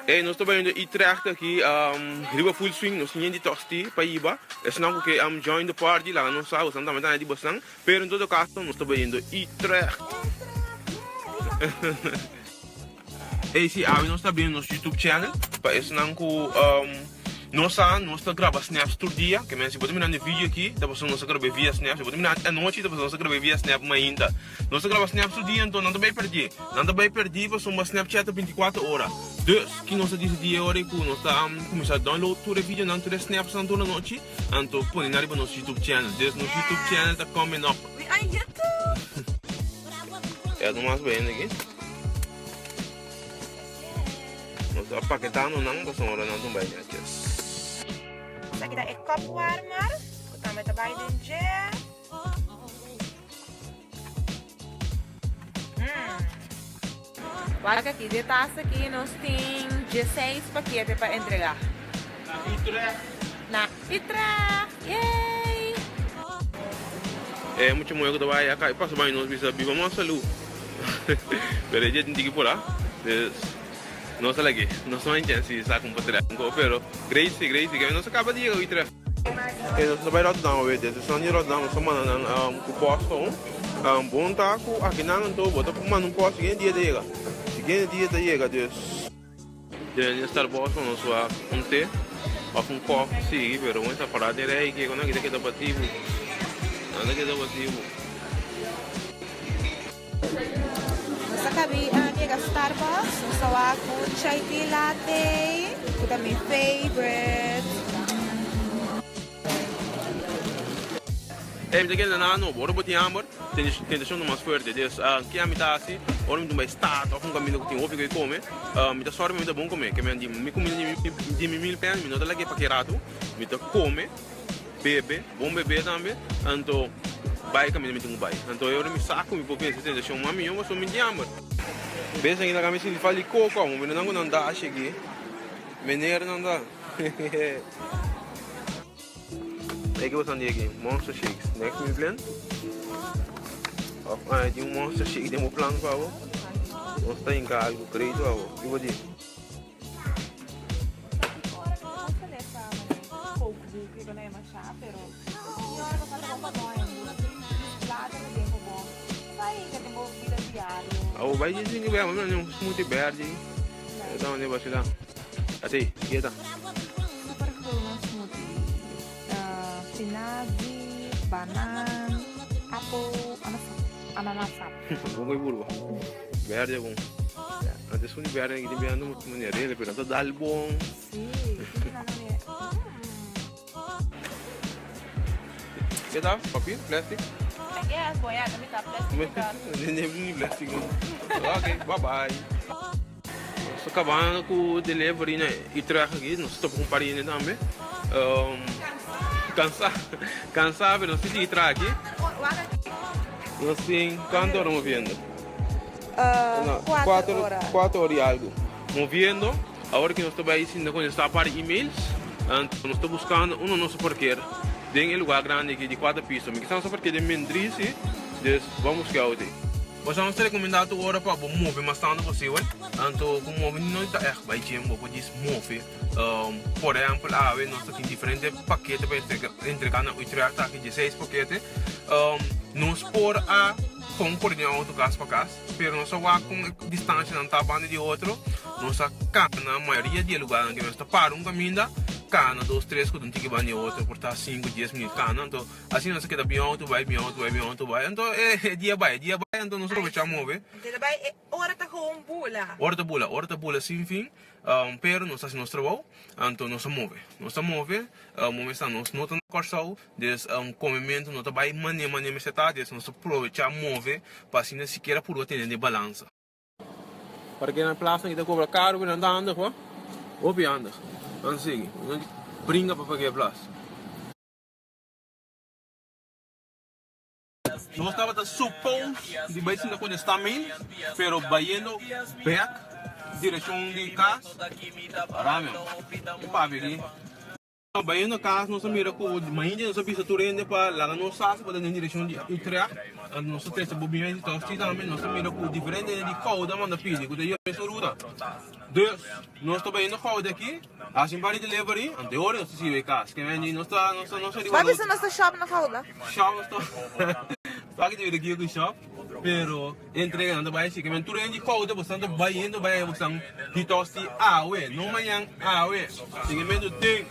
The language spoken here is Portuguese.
E nós estamos indo Utrecht aqui, Riba Full Swing, nós tínhamos de tosti para Iba. É sinal que join the party lá, não sabe, nós estamos de bastante. Pero em todo caso, nós estamos indo Utrecht. E se nós estamos abrindo nosso YouTube channel, para isso não que nós estamos gravando snaps todo dia, que se você mirar no vídeo aqui, depois nós gravamos via snaps, se você mirar à noite, depois nós gravamos via snap ainda. Nós gravamos snaps todo dia, então não vai perder. Não vai perder, porque somos Snapchat 24 horas. Dus, que nós decidimos agora que nós estamos começando a download todo o vídeo, não todo snaps toda noite, então põe na nosso YouTube channel. Dus, nosso YouTube channel está coming up. É do mais bem aqui. Nós estamos paquetando, não, nós estamos orando bem aqui. Sa kita cup warmer, utama ito by din dyan. Olha aqui, de taça aqui nós temos 16 paquetes para entregar. Na Utrecht! Yay! É muito bom que vai acá e passa bem nós bisabis, vamos salu. Pero a gente tem que por lá. Não sei aqui, não sou intenso sabe como para pero great, que nós acaba de ir ao Utrecht. E nós vai Rotterdam hoje, nós em Rotterdam, somos com posto bom taco, aqui não estou, botar para mandar posto que dia chega. Seguinte dia chega, dus. De Starbucks nós vamos té, ou coffee, sim, pero essa parada é aí que quando aqui está batido, nada que está batido. Kami ang Starbucks, sawa ko chai tea latte, ito my favorite. É, mas aquele não, bora botar amor, tem deixando mais forte, dus que a mitad assim, ora me vai estar, ou caminho que tem ouvido e come, me dá sorte me dá bom comer, que me come de mil pés, me não dá lá que paquerado, me dá come, bebe, bom bebê também, então vai caminho me tem um vai, então eu me saco me pouquinho se tem deixar um maminho, mas sou me de amor. Besa aqui na camisa ele fala coco, o menino não dá cheguei, menino não dá. É que você anda aqui, Monster Shakes, next me plan. Tem um Monster Shake, tem um plano para o. Nós está em casa, algo crédito para o. Que vou dizer? Oh, vai dizer que vai, mas não é um smoothie verde. Então, onde vai chegar? Assim, aqui está. Sinabi, banan, apple, ananas. Bom que burro. Verde é bom. Antes foi verde aqui tem verde muito maneiro, ele pergunta dal bom. Sim. Que tá? Papel, plástico? Yes, boy, kami ta plastic. Nem plástico. Ok, bye bye. Nós acabando com o delivery né? E traga aqui, nós estamos com farinha também. Cansado, não sei se traga aqui. Nós temos quanto horas movendo? 4 horas e algo. Movendo, agora que nós estamos aí, quando está para e-mails, nós estamos buscando um nosso porquê. Tem um lugar grande aqui de 4 pisos. Me questão só porque de Mendrice, vamos que aí. Nós vamos recomendar agora para mover mais tanto possível. Então, como mover não está echt bij Jimbo, para mover. Por exemplo, nós temos diferentes paquetes para entregar na Utrecht, aqui 16 paquetes. Nós por a compor de auto casa para casa, mas nós só com distância não está banda de outro. Nós cá na maioria de lugares que nós está para caminho. Cana, 2, 3, quando tem que ir outro, por estar 5, 10 minutos cana, então assim nós queda bem alto, vai, então é dia vai, então nós aproveitamos mover. Dia vai, hora tá com Hora da bula, sim, fim, pero nós assim nós trabalhamos, então nós move, momento está nós não estamos corçado, des comimento nós vai mania me setar, des nós aproveitamos mover, para assim sequer por ter de balança. Para que na praça ainda cobra caro, não anda, pô, ou anda. Assim, brinca para pagar a plaça. Nós estávamos suposto de bem ainda quando está bem, pero vaindo back, direção de casa, para meu, e para ver aqui. Vai no caso, nós mira com mas ainda nós pisa turende para lá no SAS para na direção de Utrecht, nós testa bobinha de tosti também, nós mira com diferente de cauda manda pide, que daí é essa ruta. Dus, nós também no cauda aqui, assim para delivery, ante hora nós se vê casa, que vem nós tá Vai ver nossa shop na cauda. shop nós tá paga de aqui com shop, pero entregando vai se que vem turende cauda, bastante vai indo vai bastante de tosti não manhã tem medo tem